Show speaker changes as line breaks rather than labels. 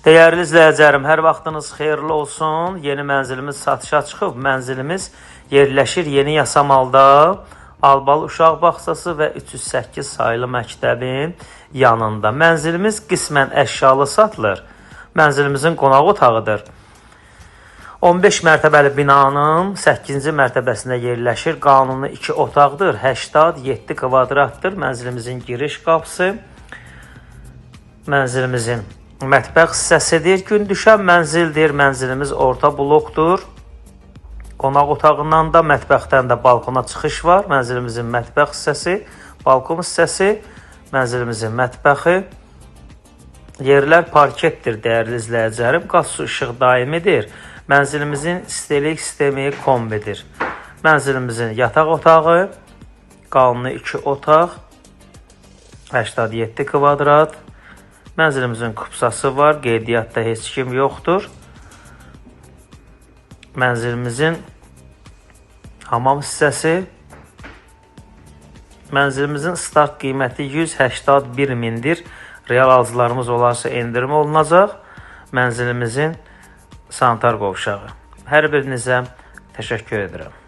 Dəyərli izləyicilərim, hər vaxtınız xeyirli olsun. Yeni mənzilimiz satışa çıxıb. Mənzilimiz yerləşir Yeni Yasamalda, Albalı Uşaq Bağçası və 308 sayılı məktəbin yanında. Mənzilimiz qismən əşyalı satılır. Mənzilimizin qonaq otağıdır. 15 mərtəbəli binanın 8-ci mərtəbəsində yerləşir. Qanuni 2 otaqdır. 87 kvadratdır. Mənzilimizin giriş qapısı. Mənzilimizin mətbəx hissəsidir. Gün düşən mənzildir. Mənzilimiz orta blokdur. Qonaq otağından da, mətbəxdən də balkona çıxış var. Mənzilimizin mətbəx hissəsi, balkon hissəsi, mənzilimizin mətbəxi. Yerlər parketdir, dəyərli izləyicilərim. Qaz su işıq daimidir. Mənzilimizin istilik sistemi kombidir. Mənzilimizin yataq otağı, qanuni 2 otaq, 87 kvadrat. Mənzilimizin kupsası var, qeydiyyatda heç kim yoxdur. Mənzilimizin hamam hissəsi. Mənzilimizin start qiyməti 181 mindir. Real alıcılarımız olarsa endirim olunacaq. Mənzilimizin sanitar qovşağı. Hər birinizə təşəkkür edirəm.